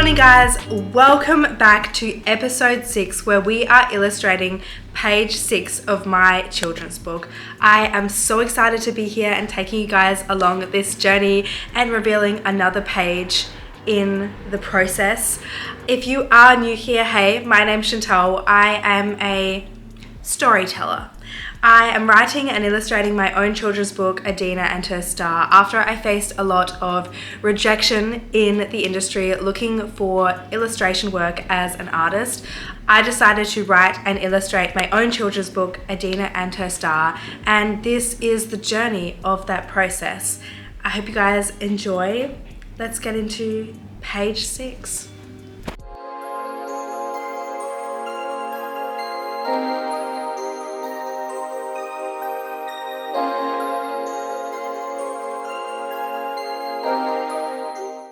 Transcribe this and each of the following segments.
morning, guys. Welcome back to episode 6, where we are illustrating page 6 of my children's book. I am so excited to be here and taking you guys along this journey and revealing another page in the process. If you are new here, hey, my name's Chantal. I am a storyteller. I am writing and illustrating my own children's book, Adena and Her Star, after I faced a lot of rejection in the industry looking for illustration work as an artist. I decided to write and illustrate my own children's book, Adena and Her Star, and this is the journey of that process. I hope you guys enjoy. Let's get into page 6.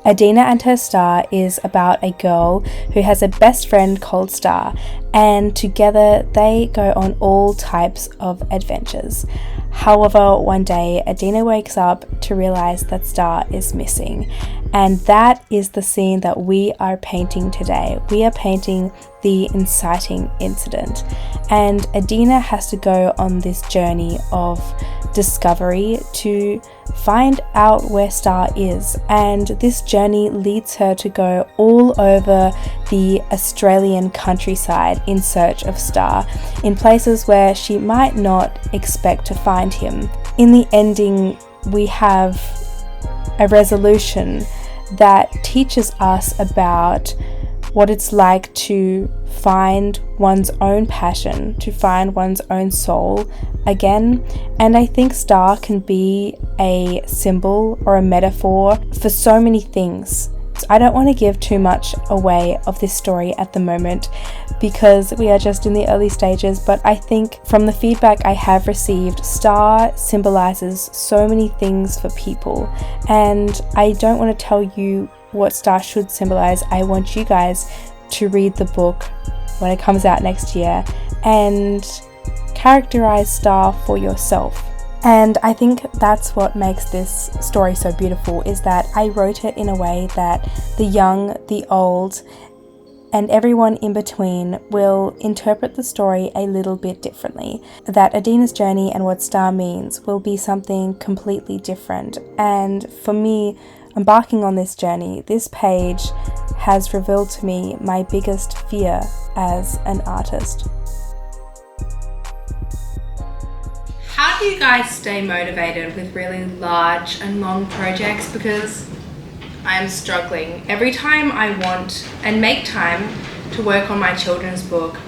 Adena and Her Star is about a girl who has a best friend called Star, and together they go on all types of adventures. However, one day Adena wakes up to realize that Star is missing, and that is the scene that we are painting today. We are painting the inciting incident, and Adena has to go on this journey of discovery to find out where Star is, and this journey leads her to go all over the Australian countryside in search of Star, in places where she might not expect to find him. In the ending, we have a resolution that teaches us about what it's like to find one's own passion, to find one's own soul again. And I think Star can be a symbol or a metaphor for so many things. I don't want to give too much away of this story at the moment because we are just in the early stages, but I think from the feedback I have received, Star symbolizes so many things for people, and I don't want to tell you what Star should symbolize. I want you guys to read the book when it comes out next year and characterize Star for yourself. And I think that's what makes this story so beautiful, is that I wrote it in a way that the young, the old, and everyone in between will interpret the story a little bit differently. That Adena's journey and what Star means will be something completely different. And for me, embarking on this journey, this page has revealed to me my biggest fear as an artist. How do you guys stay motivated with really large and long projects? Because I'm struggling. Every time I want and make time to work on my children's book,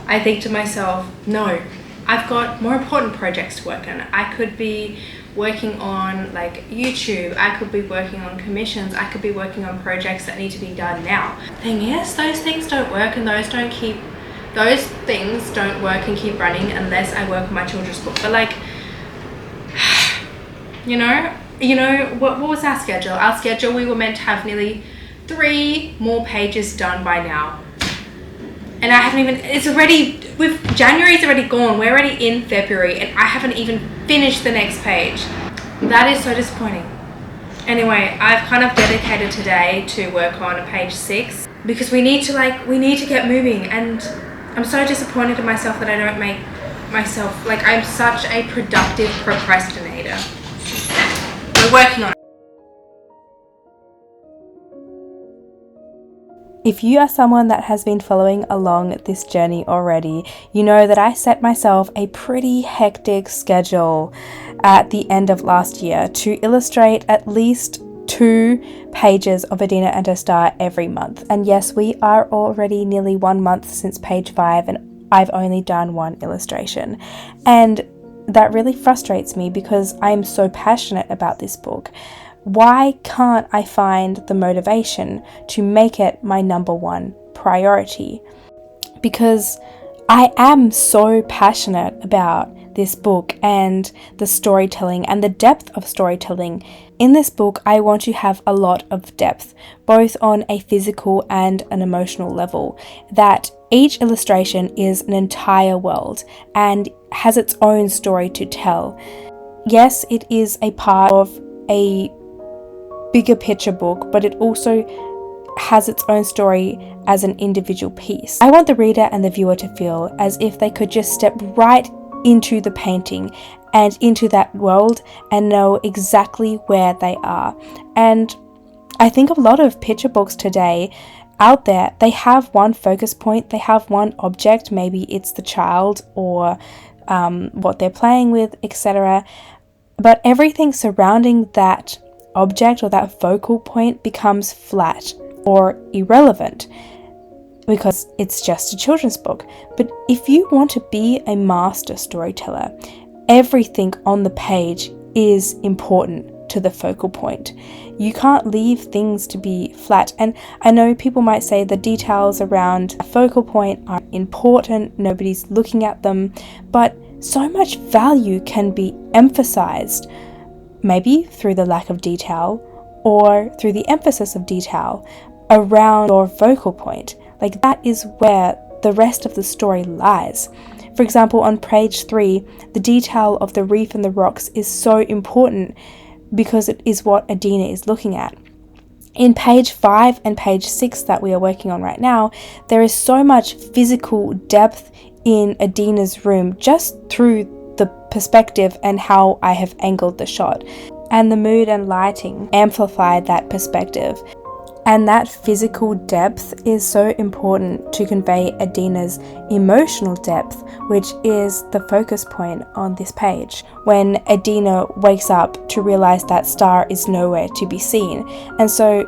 I think to myself, no, I've got more important projects to work on. I could be working on like YouTube, I could be working on commissions, I could be working on projects that need to be done now. Thing is, those things don't work, and those things don't work and keep running unless I work on my children's book. But like, you know what was our schedule? Our schedule, we were meant to have nearly 3 more pages done by now, and I haven't even, January's already gone, we're already in February, and I haven't even finished the next page. That is so disappointing. Anyway, I've kind of dedicated today to work on page 6 because we need to get moving, and I'm so disappointed in myself that I don't make myself, like, I'm such a productive procrastinator. We're working on it. If you are someone that has been following along this journey already, you know that I set myself a pretty hectic schedule at the end of last year to illustrate at least 2 pages of Adena and Her Star every month. And yes, we are already nearly 1 month since page 5, and I've only done 1 illustration. And that really frustrates me because I'm so passionate about this book. Why can't I find the motivation to make it my number 1 priority? Because I am so passionate about this book and the storytelling and the depth of storytelling. In this book, I want to have a lot of depth, both on a physical and an emotional level, that each illustration is an entire world and has its own story to tell. Yes, it is a part of a bigger picture book, but it also has its own story as an individual piece. I want the reader and the viewer to feel as if they could just step right into the painting and into that world and know exactly where they are. And I think a lot of picture books today out there, they have one focus point, they have one object, maybe it's the child or what they're playing with, etc. But everything surrounding that object or that focal point becomes flat or irrelevant because it's just a children's book. But if you want to be a master storyteller, everything on the page is important to the focal point. You can't leave things to be flat. And I know people might say the details around a focal point are important, nobody's looking at them, but so much value can be emphasized, maybe through the lack of detail or through the emphasis of detail around your focal point. Like, that is where the rest of the story lies. For example, on page 3, the detail of the reef and the rocks is so important because it is what Adena is looking at. In page 5 and page 6 that we are working on right now, there is so much physical depth in Adena's room just through the perspective and how I have angled the shot. And the mood and lighting amplify that perspective. And that physical depth is so important to convey Adena's emotional depth, which is the focus point on this page. When Adena wakes up to realize that Star is nowhere to be seen. And so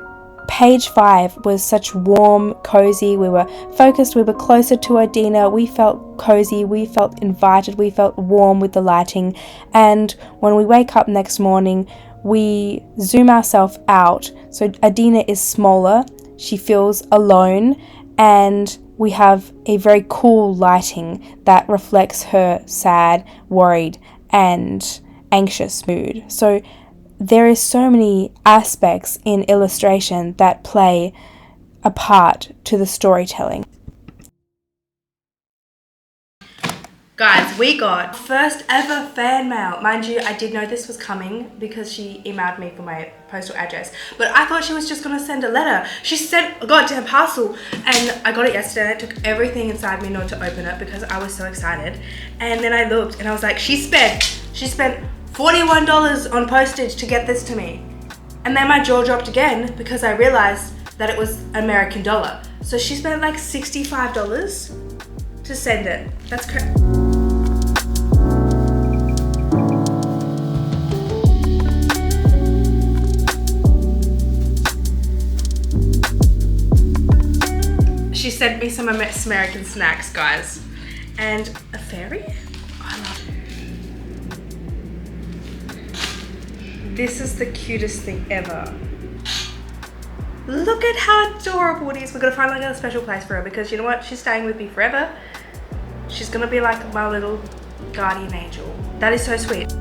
page 5 was such warm, cozy, we were focused, we were closer to Adena, we felt cozy, we felt invited, we felt warm with the lighting. And when we wake up next morning, we zoom ourselves out, so Adena is smaller, she feels alone, and we have a very cool lighting that reflects her sad, worried, and anxious mood. So there is so many aspects in illustration that play a part to the storytelling. Guys, we got first ever fan mail. Mind you, I did know this was coming because she emailed me for my postal address, but I thought she was just gonna send a letter. She sent a goddamn parcel, and I got it yesterday. It took everything inside me not to open it because I was so excited. And then I looked and I was like, she spent $41 on postage to get this to me. And then my jaw dropped again because I realized that it was American dollar. So she spent like $65 to send it. That's correct. She sent me some American snacks, guys. And a fairy? I love it. This is the cutest thing ever. Look at how adorable it is. We're gonna find like a special place for her because you know what? She's staying with me forever. She's gonna be like my little guardian angel. That is so sweet.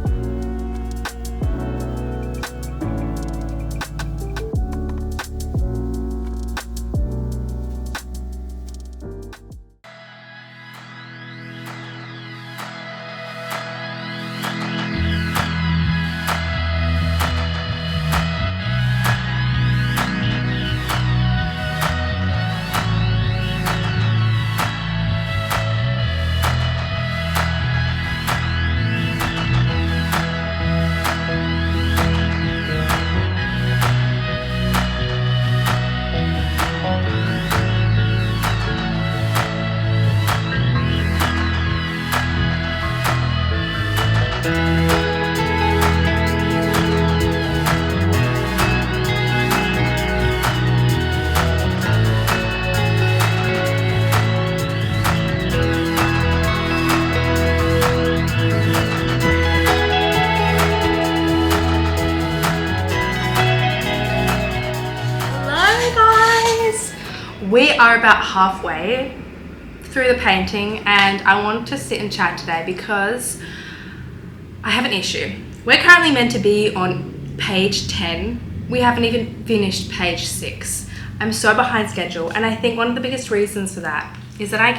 We are about halfway through the painting and I want to sit and chat today because I have an issue. We're currently meant to be on page 10. We haven't even finished page 6. I'm so behind schedule, and I think one of the biggest reasons for that is that I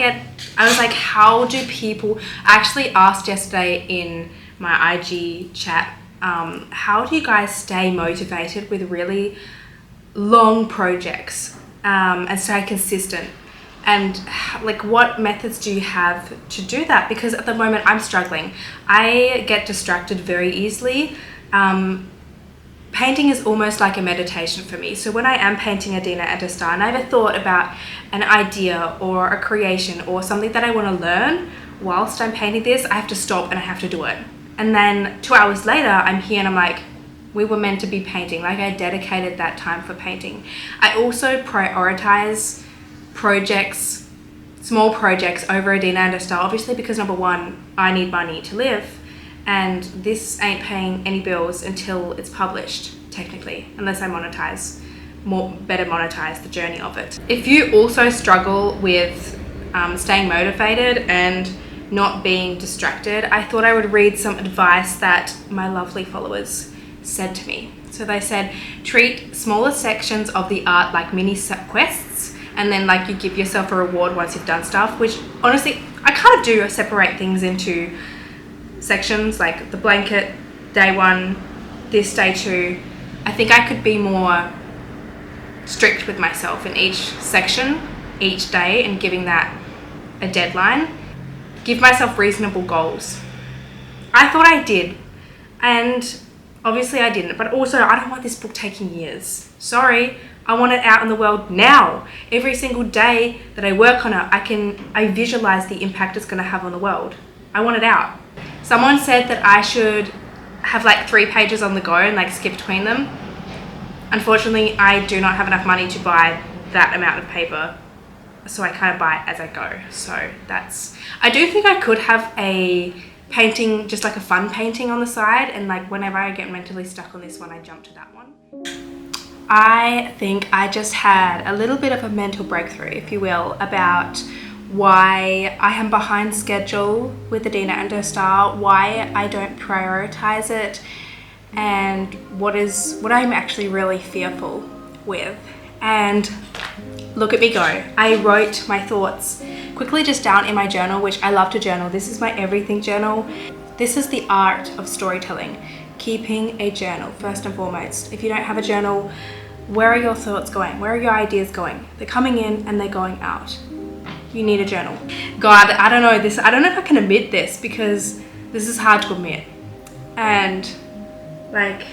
was like, how do people, I actually asked yesterday in my IG chat, how do you guys stay motivated with really long projects? and stay consistent? And like, what methods do you have to do that? Because at the moment I'm struggling. I get distracted very easily. Painting is almost like a meditation for me. So when I am painting Adena and a star, and I have a thought about an idea or a creation or something that I want to learn whilst I'm painting this, I have to stop and I have to do it. And then 2 hours later, I'm here and I'm like, we were meant to be painting. Like, I dedicated that time for painting. I also prioritize projects, small projects over Adena and a star, obviously, because number one, I need money to live, and this ain't paying any bills until it's published, technically, unless I better monetize the journey of it. If you also struggle with staying motivated and not being distracted, I thought I would read some advice that my lovely followers said to me. So they said, treat smaller sections of the art like mini quests, and then like you give yourself a reward once you've done stuff, which honestly, I kind of do separate things into sections, like the blanket, day one, this day two. I think I could be more strict with myself in each section, each day, and giving that a deadline. Give myself reasonable goals. I thought I did, and obviously I didn't, but also I don't want this book taking years. Sorry, I want it out in the world now. Every single day that I work on it, I visualize the impact it's going to have on the world. I want it out. Someone said that I should have like 3 pages on the go and like skip between them. Unfortunately, I do not have enough money to buy that amount of paper, so I kind of buy it as I go. So I do think I could have a painting, just like a fun painting on the side, and like whenever I get mentally stuck on this one, I jump to that one. I think I just had a little bit of a mental breakthrough, if you will, about why I am behind schedule with Adena and her star, why I don't prioritize it, and what I'm actually really fearful with. And look at me go. I wrote my thoughts quickly just down in my journal, which I love to journal. This is my everything journal. This is the art of storytelling. Keeping a journal, first and foremost. If you don't have a journal, where are your thoughts going? Where are your ideas going? They're coming in and they're going out. You need a journal. God, I don't know if I can admit this, because this is hard to admit. And like,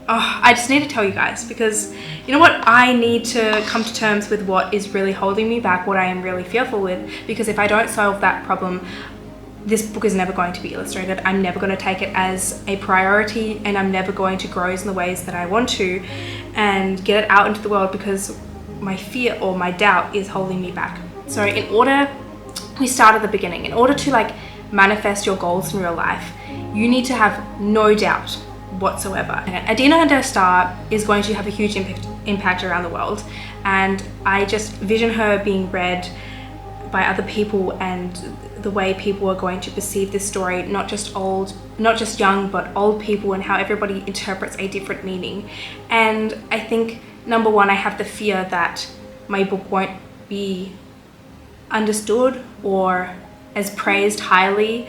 I just need to tell you guys, because you know what? I need to come to terms with what is really holding me back, what I am really fearful with, because if I don't solve that problem, this book is never going to be illustrated. I'm never going to take it as a priority, and I'm never going to grow in the ways that I want to and get it out into the world, because my fear or my doubt is holding me back. So we start at the beginning. In order to like manifest your goals in real life, you need to have no doubt whatsoever. Adena and her star is going to have a huge impact around the world, and I just vision her being read by other people, and the way people are going to perceive this story, not just young, but old people, and how everybody interprets a different meaning. And I think, number one, I have the fear that my book won't be understood or as praised highly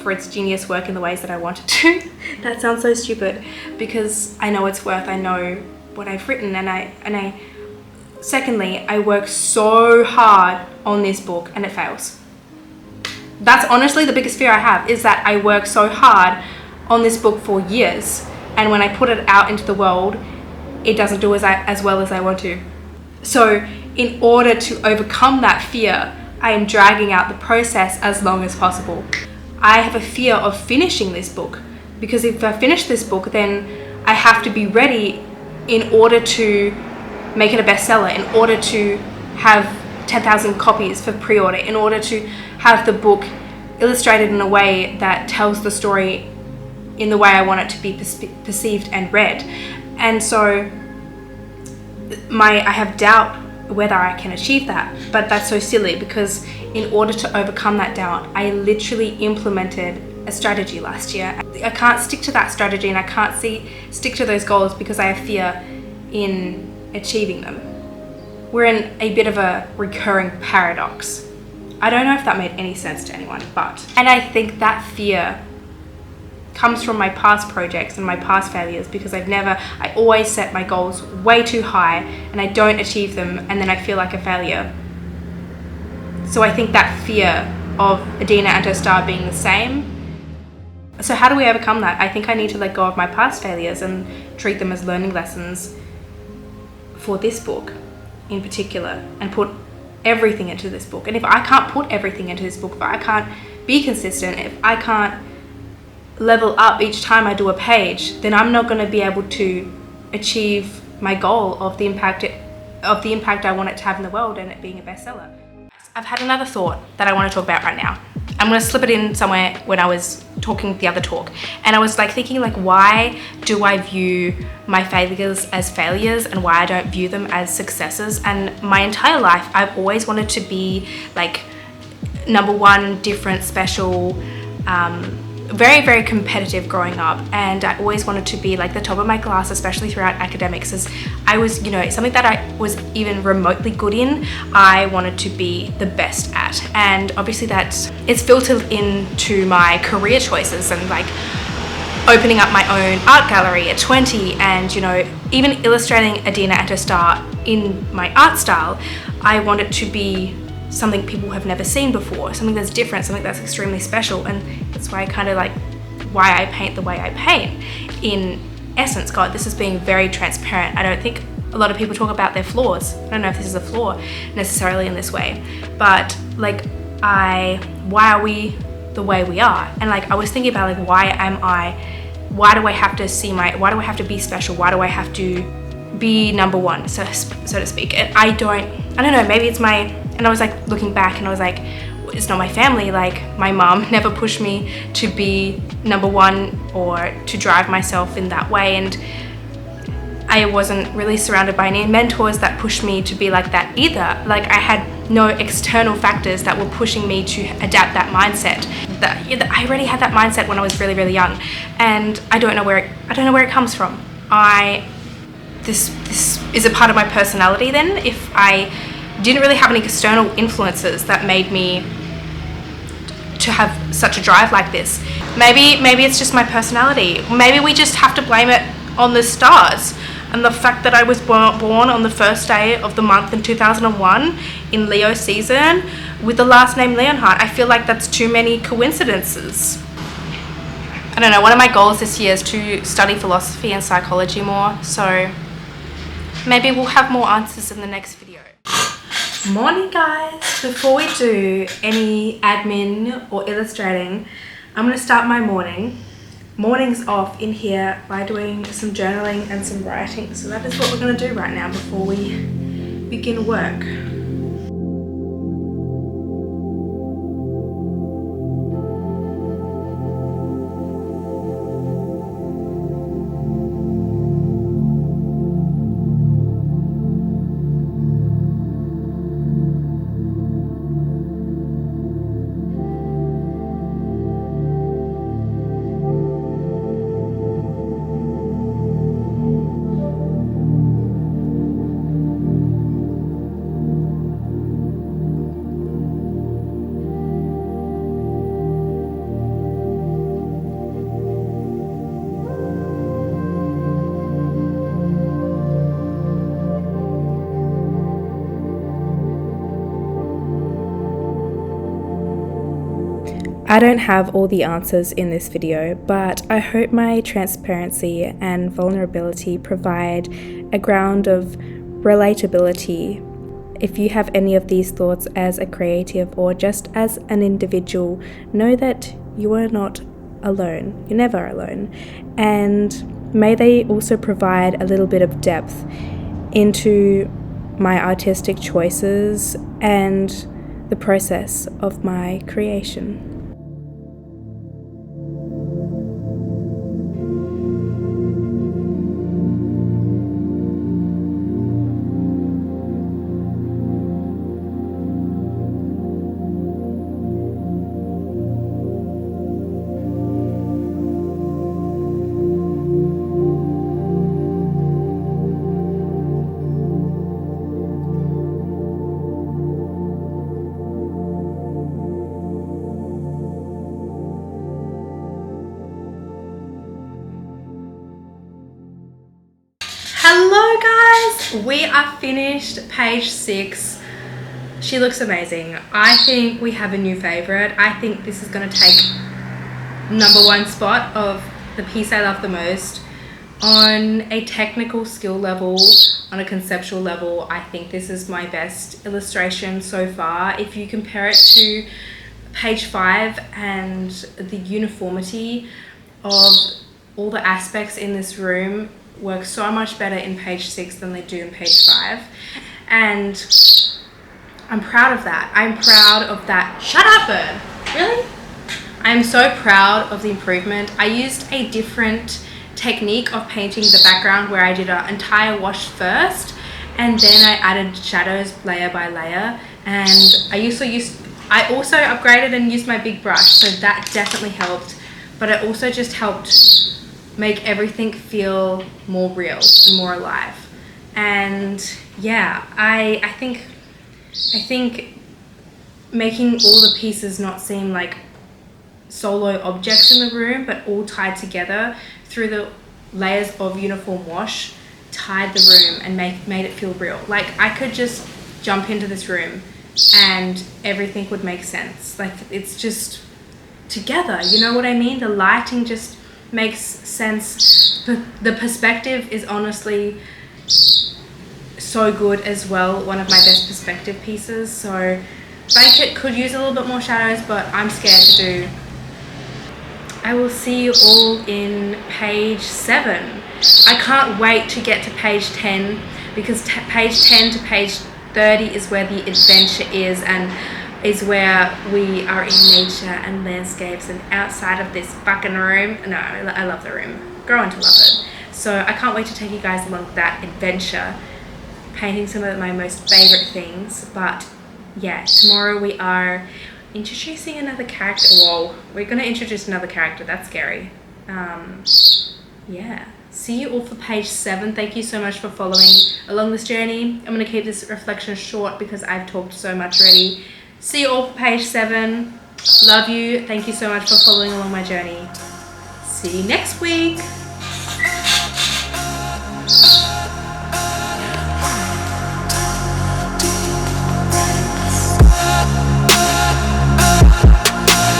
for its genius work in the ways that I want it to. That sounds so stupid, because I know its worth. I know what I've written, and secondly, I work so hard on this book and it fails. That's honestly the biggest fear I have, is that I work so hard on this book for years, and when I put it out into the world, it doesn't do as well as I want to. So in order to overcome that fear, I am dragging out the process as long as possible. I have a fear of finishing this book, because if I finish this book, then I have to be ready in order to make it a bestseller, in order to have 10,000 copies for pre-order, in order to have the book illustrated in a way that tells the story in the way I want it to be perceived and read. And so I have doubt whether I can achieve that, but that's so silly, because in order to overcome that doubt, I literally implemented a strategy last year. I can't stick to that strategy, and I can't stick to those goals because I have fear in achieving them. We're in a bit of a recurring paradox. I don't know if that made any sense to anyone, and I think that fear comes from my past projects and my past failures, because I always set my goals way too high and I don't achieve them, and then I feel like a failure. So I think that fear of Adena and her star being the same. So how do we overcome that? I think I need to let go of my past failures and treat them as learning lessons for this book in particular, and put everything into this book. And if I can't put everything into this book, if I can't be consistent, if I can't level up each time I do a page, then I'm not going to be able to achieve my goal of the impact I want it to have in the world, and it being a bestseller. I've had another thought that I want to talk about right now. I'm going to slip it in somewhere when I was talking the other talk, and I was thinking why do I view my failures as failures and why I don't view them as successes? And my entire life I've always wanted to be number one, different, special, very, very competitive growing up, and I always wanted to be the top of my class, especially throughout academics, as I was, something that I was even remotely good in, I wanted to be the best at. And obviously it's filtered into my career choices, and opening up my own art gallery at 20, and even illustrating Adena and her star in my art style. I want it to be something people have never seen before, something that's different, something that's extremely special. And that's why why I paint the way I paint. In essence, God, this is being very transparent. I don't think a lot of people talk about their flaws. I don't know if this is a flaw necessarily in this way, but why are we the way we are? And I was thinking about why do I have to be special? Why do I have to be number one, so to speak? And I don't know, maybe it's and I was looking back, and I was it's not my family. My mom never pushed me to be number one or to drive myself in that way, and I wasn't really surrounded by any mentors that pushed me to be like that either. I had no external factors that were pushing me to adapt that mindset. I already had that mindset when I was really, really young, and I don't know where it comes from. This is a part of my personality then. If I didn't really have any external influences that made me to have such a drive like this, maybe it's just my personality. Maybe we just have to blame it on the stars and the fact that I was born on the first day of the month in 2001 in Leo season with the last name Leonhardt. I feel that's too many coincidences. I don't know, one of my goals this year is to study philosophy and psychology more, so maybe we'll have more answers in the next video. Morning guys! Before we do any admin or illustrating, I'm going to start my mornings off in here by doing some journaling and some writing. So that is what we're going to do right now before we begin work. I don't have all the answers in this video, but I hope my transparency and vulnerability provide a ground of relatability. If you have any of these thoughts as a creative or just as an individual, know that you are not alone. You're never alone. And may they also provide a little bit of depth into my artistic choices and the process of my creation. guys, we are finished page 6. She looks amazing. I think we have a new favorite. I think this is going to take #1 spot of the piece I love the most. On a technical skill level, on a conceptual level, I think this is my best illustration so far. If you compare it to page 5 and the uniformity of all the aspects in this room work so much better in page 6 than they do in page 5. And I'm proud of that. I'm proud of that. Shut up, Bird. Really? I'm so proud of the improvement. I used a different technique of painting the background where I did an entire wash first and then I added shadows layer by layer, and I also upgraded and used my big brush, so that definitely helped, but it also just helped make everything feel more real and more alive. And yeah, I think making all the pieces not seem like solo objects in the room, but all tied together through the layers of uniform wash, tied the room and made it feel real. Like I could just jump into this room and everything would make sense. Like it's just together, you know what I mean? The lighting just makes sense. The perspective is honestly so good as well. One of my best perspective pieces. So Blanket could use a little bit more shadows, but I'm scared to do. I will see you all in page 7. I can't wait to get to page 10, because page 10 to page 30 is where the adventure is, and is where we are in nature and landscapes and outside of this fucking room. No, I love the room. Growing to love it. So I can't wait to take you guys along that adventure, painting some of my most favorite things. But yeah, tomorrow we are introducing another character. Whoa, we're going to introduce another character. That's scary. Yeah. See you all for page 7. Thank you so much for following along this journey. I'm going to keep this reflection short because I've talked so much already. See you all for page 7. Love you. Thank you so much for following along my journey. See you next week.